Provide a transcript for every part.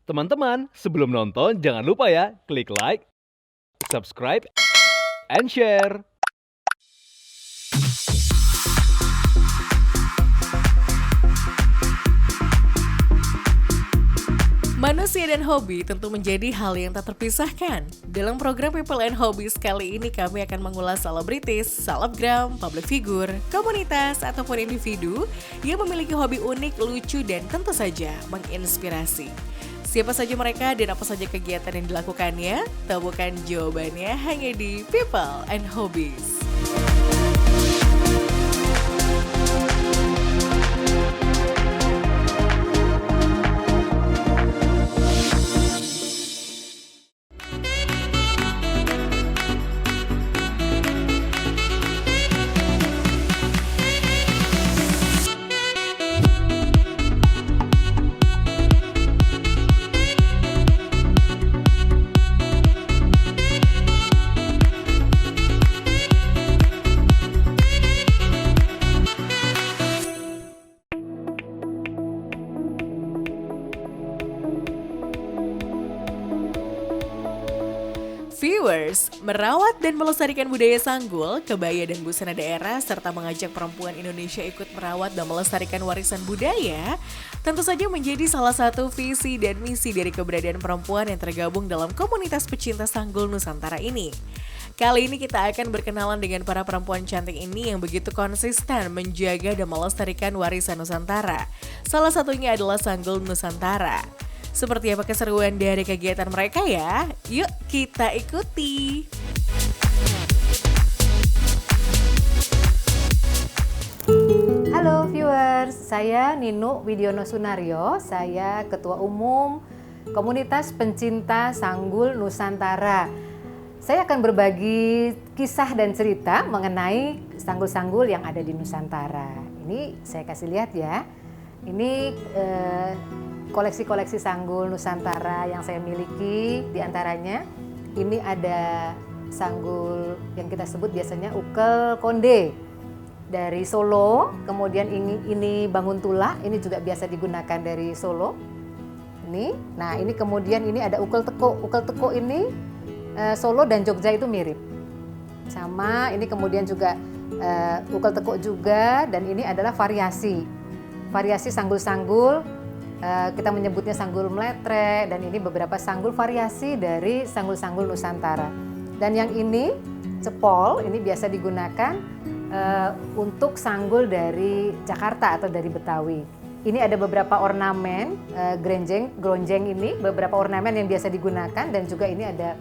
Teman-teman, sebelum nonton jangan lupa ya, klik like, subscribe, and share. Manusia dan hobi tentu menjadi hal yang tak terpisahkan. Dalam program People and Hobbies kali ini kami akan mengulas selebritis, selebgram, public figure, komunitas, ataupun individu yang memiliki hobi unik, lucu, dan tentu saja menginspirasi. Siapa saja mereka dan apa saja kegiatan yang dilakukannya? Temukan jawabannya hanya di People and Hobbies. Viewers, merawat dan melestarikan budaya Sanggul, kebaya dan busana daerah, serta mengajak perempuan Indonesia ikut merawat dan melestarikan warisan budaya, tentu saja menjadi salah satu visi dan misi dari keberadaan perempuan yang tergabung dalam komunitas pecinta Sanggul Nusantara ini. Kali ini kita akan berkenalan dengan para perempuan cantik ini yang begitu konsisten menjaga dan melestarikan warisan Nusantara. Salah satunya adalah Sanggul Nusantara. Seperti apa keseruan dari kegiatan mereka ya? Yuk kita ikuti! Halo viewers, saya Ninu Widyono Sunario, saya Ketua Umum Komunitas Pencinta Sanggul Nusantara. Saya akan berbagi kisah dan cerita mengenai sanggul-sanggul yang ada di Nusantara. Ini saya kasih lihat ya, ini koleksi-koleksi sanggul Nusantara yang saya miliki. Di antaranya ini ada sanggul yang kita sebut biasanya ukel konde dari Solo, kemudian ini bangun tula, ini juga biasa digunakan dari Solo. Nah ini kemudian ini ada ukel teko ini Solo dan Jogja itu mirip. Sama ini kemudian juga ukel teko juga, dan ini adalah variasi sanggul-sanggul. Kita menyebutnya sanggul meletre, dan ini beberapa sanggul variasi dari sanggul-sanggul Nusantara. Dan yang ini cepol, ini biasa digunakan untuk sanggul dari Jakarta atau dari Betawi. Ini ada beberapa ornamen gronjeng ini, beberapa ornamen yang biasa digunakan, dan juga ini ada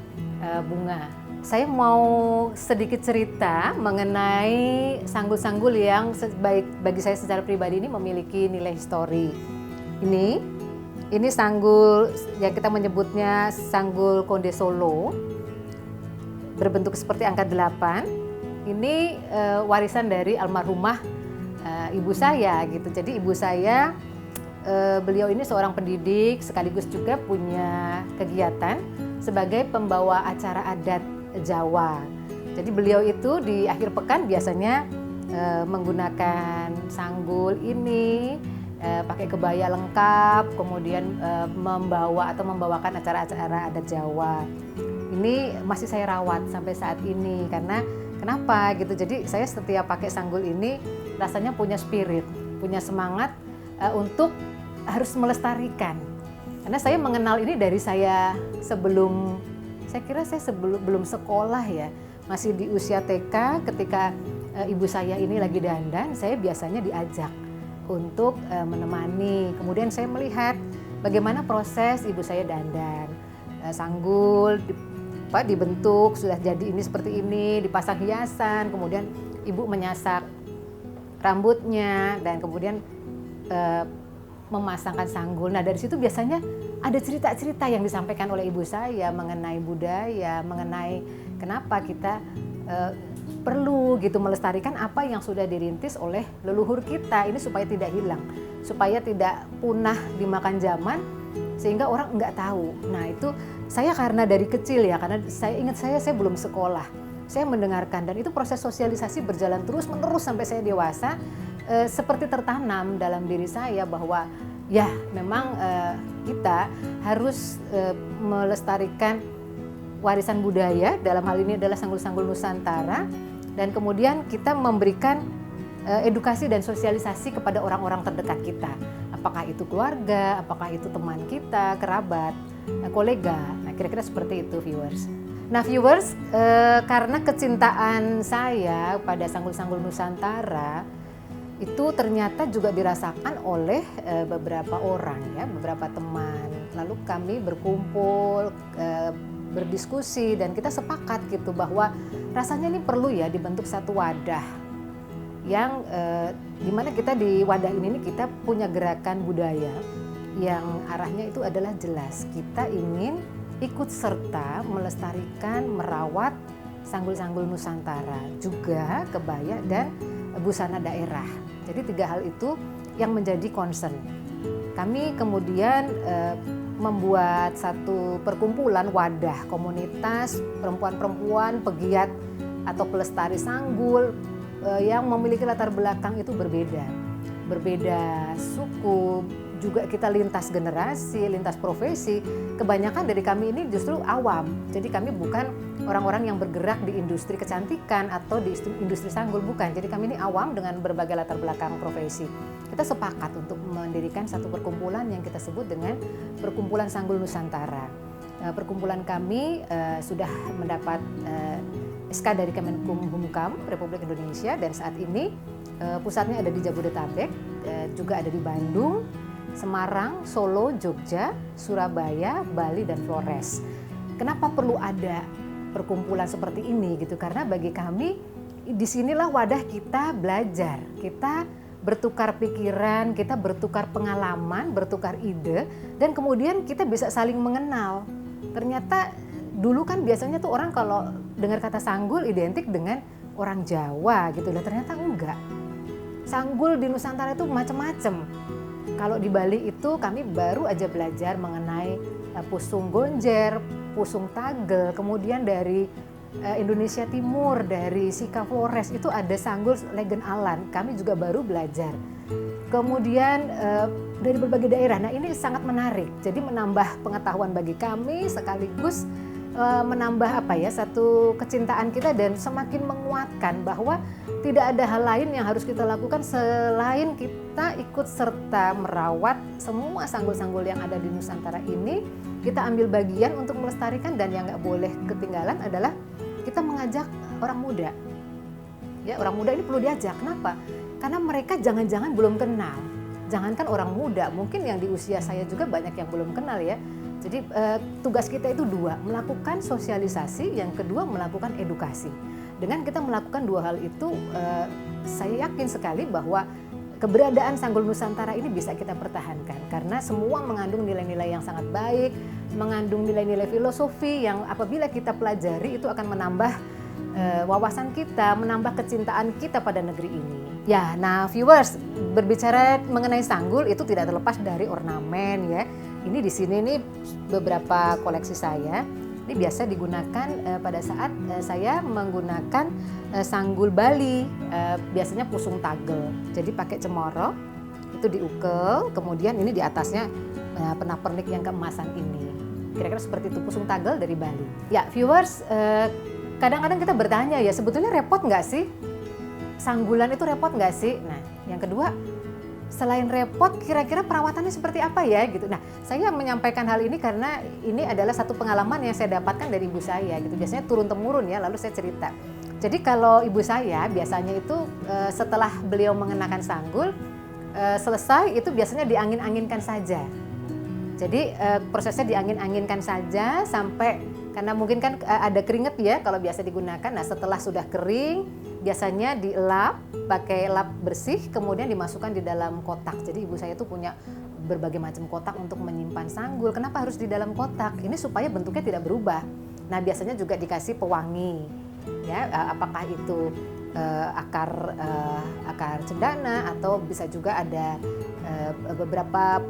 bunga. Saya mau sedikit cerita mengenai sanggul-sanggul yang bagi saya secara pribadi ini memiliki nilai histori. Ini sanggul yang kita menyebutnya sanggul konde Solo, berbentuk seperti angka 8. Ini warisan dari almarhumah ibu saya gitu. Jadi ibu saya, beliau ini seorang pendidik sekaligus juga punya kegiatan sebagai pembawa acara adat Jawa. Jadi beliau itu di akhir pekan biasanya menggunakan sanggul ini, pakai kebaya lengkap, kemudian membawakan acara-acara adat Jawa. Ini masih saya rawat sampai saat ini, karena kenapa gitu? Jadi saya setiap pakai sanggul ini rasanya punya spirit, punya semangat untuk harus melestarikan. Karena saya mengenal ini dari saya belum sekolah ya, masih di usia TK, ketika ibu saya ini lagi dandan, saya biasanya diajak untuk menemani. Kemudian saya melihat bagaimana proses ibu saya dandan. Sanggul dibentuk sudah jadi ini seperti ini, dipasang hiasan, kemudian ibu menyasak rambutnya dan kemudian memasangkan sanggul. Nah dari situ biasanya ada cerita-cerita yang disampaikan oleh ibu saya mengenai budaya, mengenai kenapa kita perlu gitu melestarikan apa yang sudah dirintis oleh leluhur kita ini supaya tidak hilang, supaya tidak punah dimakan zaman sehingga orang nggak tahu. Nah itu saya karena dari kecil ya, karena saya ingat saya belum sekolah, saya mendengarkan, dan itu proses sosialisasi berjalan terus menerus sampai saya dewasa, seperti tertanam dalam diri saya bahwa Ya, memang kita harus melestarikan warisan budaya, dalam hal ini adalah Sanggul-Sanggul Nusantara, dan kemudian kita memberikan edukasi dan sosialisasi kepada orang-orang terdekat kita. Apakah itu keluarga, apakah itu teman kita, kerabat, kolega. Nah, kira-kira seperti itu, viewers. Nah, viewers, karena kecintaan saya pada Sanggul-Sanggul Nusantara itu ternyata juga dirasakan oleh beberapa orang, ya, beberapa teman. Lalu kami berkumpul, berdiskusi, dan kita sepakat gitu bahwa rasanya ini perlu ya dibentuk satu wadah yang dimana kita di wadah ini kita punya gerakan budaya yang arahnya itu adalah jelas. Kita ingin ikut serta melestarikan, merawat Sanggul-Sanggul Nusantara, juga kebaya dan busana daerah. Jadi 3 hal itu yang menjadi concern. Kami kemudian membuat satu perkumpulan wadah komunitas perempuan-perempuan pegiat atau pelestari sanggul yang memiliki latar belakang itu berbeda suku, juga kita lintas generasi, lintas profesi. Kebanyakan dari kami ini justru awam, jadi kami bukan orang-orang yang bergerak di industri kecantikan atau di industri sanggul, bukan. Jadi kami ini awam dengan berbagai latar belakang profesi. Kita sepakat untuk mendirikan satu perkumpulan yang kita sebut dengan Perkumpulan Sanggul Nusantara. Perkumpulan kami sudah mendapat SK dari Kemenkumham Republik Indonesia, dan saat ini pusatnya ada di Jabodetabek, juga ada di Bandung, Semarang, Solo, Jogja, Surabaya, Bali, dan Flores. Kenapa perlu ada perkumpulan seperti ini gitu? Karena bagi kami disinilah wadah kita belajar, kita bertukar pikiran, kita bertukar pengalaman, bertukar ide, dan kemudian kita bisa saling mengenal. Ternyata dulu kan biasanya tuh orang kalau dengar kata sanggul identik dengan orang Jawa gitu lah, ternyata enggak. Sanggul di Nusantara itu macam-macam. Kalau di Bali itu kami baru aja belajar mengenai pusung gonjer, pusung tagel, kemudian dari Indonesia Timur, dari Sika Flores itu ada sanggul Legen Alan, kami juga baru belajar. Kemudian dari berbagai daerah, nah ini sangat menarik, jadi menambah pengetahuan bagi kami sekaligus menambah satu kecintaan kita dan semakin menguatkan bahwa tidak ada hal lain yang harus kita lakukan selain kita ikut serta merawat semua sanggul-sanggul yang ada di Nusantara ini. Kita ambil bagian untuk melestarikan, dan yang nggak boleh ketinggalan adalah kita mengajak orang muda. Ya, orang muda ini perlu diajak. Kenapa? Karena mereka jangan-jangan belum kenal. Jangankan orang muda, mungkin yang di usia saya juga banyak yang belum kenal ya. Jadi tugas kita itu 2, melakukan sosialisasi, yang kedua melakukan edukasi. Dengan kita melakukan 2 hal itu, saya yakin sekali bahwa keberadaan Sanggul Nusantara ini bisa kita pertahankan. Karena semua mengandung nilai-nilai yang sangat baik, mengandung nilai-nilai filosofi yang apabila kita pelajari itu akan menambah wawasan kita, menambah kecintaan kita pada negeri ini. Ya, nah viewers, berbicara mengenai sanggul itu tidak terlepas dari ornamen ya. Ini di sini nih beberapa koleksi saya. Ini biasa digunakan pada saat saya menggunakan sanggul Bali, biasanya pusung tagel. Jadi pakai cemoro, itu diukel, kemudian ini di atasnya pernak-pernik yang keemasan ini. Kira-kira seperti itu, pusung tagel dari Bali. Ya viewers, kadang-kadang kita bertanya ya, sebetulnya repot nggak sih? Sanggulan itu repot nggak sih? Nah, yang kedua, selain repot, kira-kira perawatannya seperti apa ya gitu. Nah, saya menyampaikan hal ini karena ini adalah satu pengalaman yang saya dapatkan dari ibu saya gitu. Biasanya turun temurun ya, lalu saya cerita. Jadi kalau ibu saya biasanya itu setelah beliau mengenakan sanggul, selesai itu biasanya diangin-anginkan saja. Jadi prosesnya diangin-anginkan saja sampai, karena mungkin kan ada keringet ya kalau biasa digunakan. Nah, setelah sudah kering biasanya dielap pakai lap bersih, kemudian dimasukkan di dalam kotak. Jadi ibu saya tuh punya berbagai macam kotak untuk menyimpan sanggul. Kenapa harus di dalam kotak? Ini supaya bentuknya tidak berubah. Nah, biasanya juga dikasih pewangi ya, apakah itu akar cendana atau bisa juga ada beberapa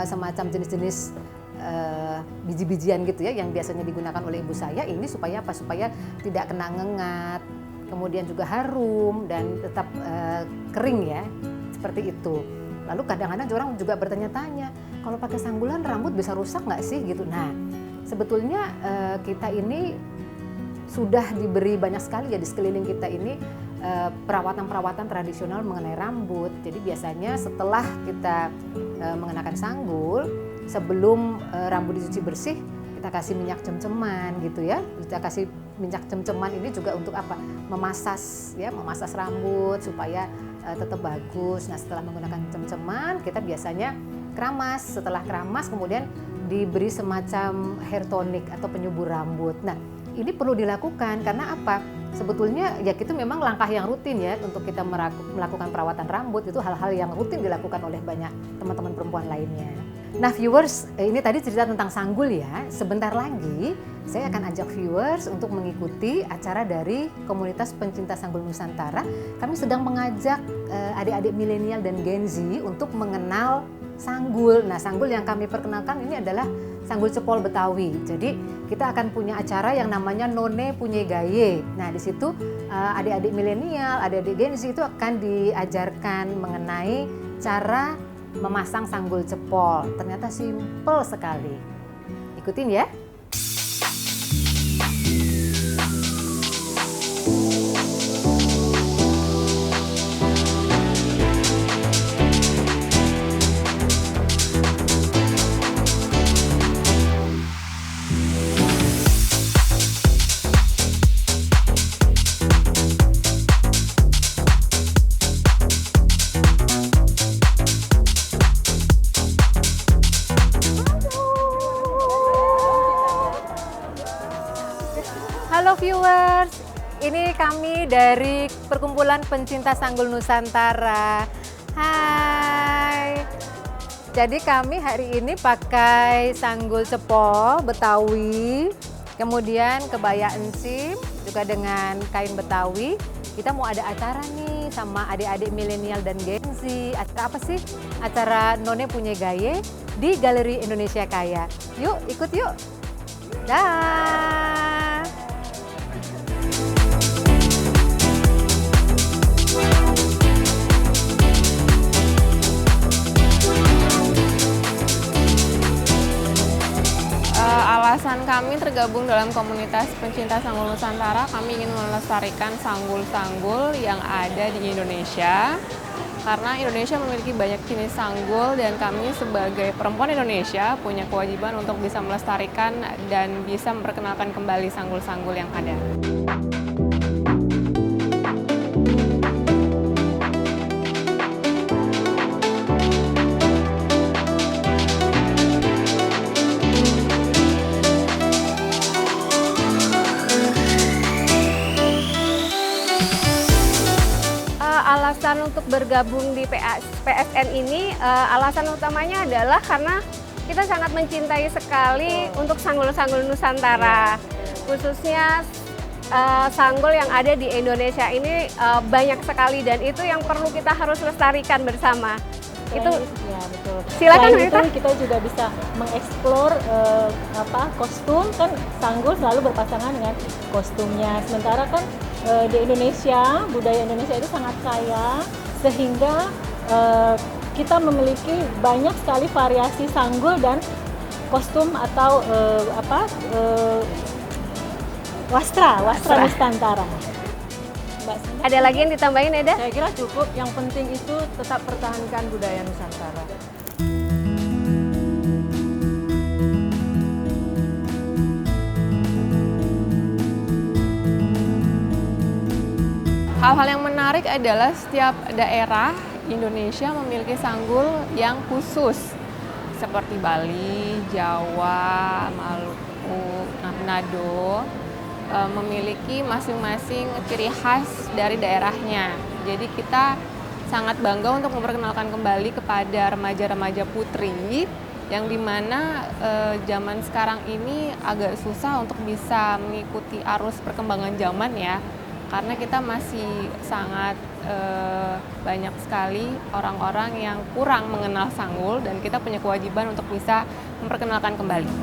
semacam jenis-jenis biji-bijian gitu ya yang biasanya digunakan oleh ibu saya. Ini supaya apa? Supaya tidak kena ngengat, kemudian juga harum dan tetap kering ya, seperti itu. Lalu kadang-kadang orang juga bertanya-tanya, kalau pakai sanggulan rambut bisa rusak nggak sih gitu. Nah, sebetulnya kita ini sudah diberi banyak sekali ya di sekeliling kita ini perawatan-perawatan tradisional mengenai rambut. Jadi biasanya setelah kita mengenakan sanggul, sebelum rambut dicuci bersih, kita kasih minyak cem-ceman gitu ya. Kita kasih minyak cem-ceman ini juga untuk apa? Memasas ya, memasas rambut supaya tetap bagus. Nah, setelah menggunakan cem-ceman, kita biasanya keramas. Setelah keramas kemudian diberi semacam hair tonic atau penyubur rambut. Nah, ini perlu dilakukan karena apa? Sebetulnya ya itu memang langkah yang rutin ya untuk kita melakukan perawatan rambut, itu hal-hal yang rutin dilakukan oleh banyak teman-teman perempuan lainnya. Nah viewers, ini tadi cerita tentang sanggul ya. Sebentar lagi saya akan ajak viewers untuk mengikuti acara dari komunitas pencinta sanggul Nusantara. Kami sedang mengajak adik-adik milenial dan Gen Z untuk mengenal sanggul. Nah, sanggul yang kami perkenalkan ini adalah sanggul cepol Betawi. Jadi kita akan punya acara yang namanya None Punye Gaye. Nah, di situ adik-adik milenial, adik-adik Gen Z itu akan diajarkan mengenai cara memasang sanggul cepol. Ternyata simpel sekali. Ikutin ya. Halo viewers, ini kami dari Perkumpulan Pencinta Sanggul Nusantara. Hai. Jadi kami hari ini pakai sanggul cepol Betawi, kemudian kebaya encim juga dengan kain Betawi. Kita mau ada acara nih sama adik-adik milenial dan Gen Z. Acara apa sih? Acara None Punye Gaye di Galeri Indonesia Kaya. Yuk, ikut yuk. Dah. Alasan kami tergabung dalam komunitas pencinta sanggul Nusantara, kami ingin melestarikan sanggul-sanggul yang ada di Indonesia. Karena Indonesia memiliki banyak jenis sanggul dan kami sebagai perempuan Indonesia punya kewajiban untuk bisa melestarikan dan bisa memperkenalkan kembali sanggul-sanggul yang ada. Alasan untuk bergabung di PSN ini, alasan utamanya adalah karena kita sangat mencintai sekali untuk sanggul-sanggul Nusantara. Khususnya sanggul yang ada di Indonesia ini banyak sekali dan itu yang perlu kita harus lestarikan bersama. Itu ya betul. Silakan Selain Rita. itu kita juga bisa mengeksplor kostum, kan sanggul selalu berpasangan dengan kostumnya. Sementara kan di Indonesia, budaya Indonesia itu sangat kaya sehingga kita memiliki banyak sekali variasi sanggul dan kostum atau wastra Nusantara. Mbak Sinda, Ada lagi yang ditambahin, Eda? saya kira cukup. Yang penting itu tetap pertahankan budaya Nusantara. Hal-hal yang menarik adalah setiap daerah Indonesia memiliki sanggul yang khusus seperti Bali, Jawa, Maluku, Manado memiliki masing-masing ciri khas dari daerahnya. Jadi kita sangat bangga untuk memperkenalkan kembali kepada remaja-remaja putri yang dimana zaman sekarang ini agak susah untuk bisa mengikuti arus perkembangan zaman ya. Karena kita masih sangat banyak sekali orang-orang yang kurang mengenal sanggul dan kita punya kewajiban untuk bisa memperkenalkan kembali.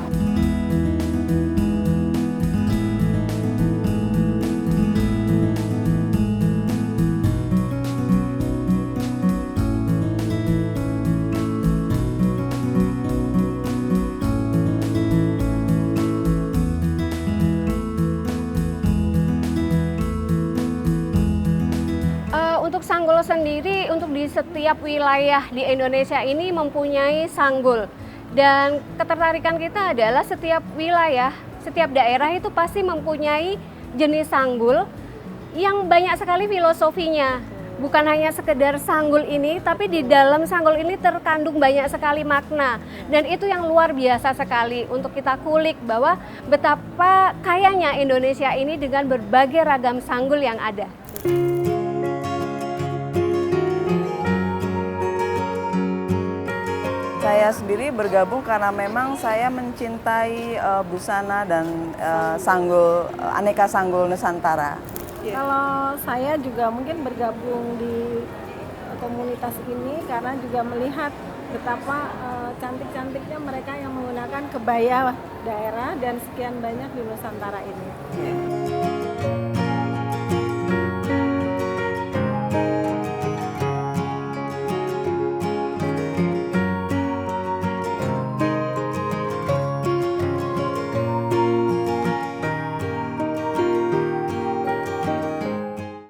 Solo sendiri untuk di setiap wilayah di Indonesia ini mempunyai sanggul. Dan ketertarikan kita adalah setiap wilayah, setiap daerah itu pasti mempunyai jenis sanggul yang banyak sekali filosofinya. Bukan hanya sekedar sanggul ini, tapi di dalam sanggul ini terkandung banyak sekali makna. Dan itu yang luar biasa sekali untuk kita kulik bahwa betapa kayanya Indonesia ini dengan berbagai ragam sanggul yang ada. Saya sendiri bergabung karena memang saya mencintai busana dan aneka sanggul Nusantara. Kalau saya juga mungkin bergabung di komunitas ini karena juga melihat betapa cantik-cantiknya mereka yang menggunakan kebaya daerah dan sekian banyak di Nusantara ini.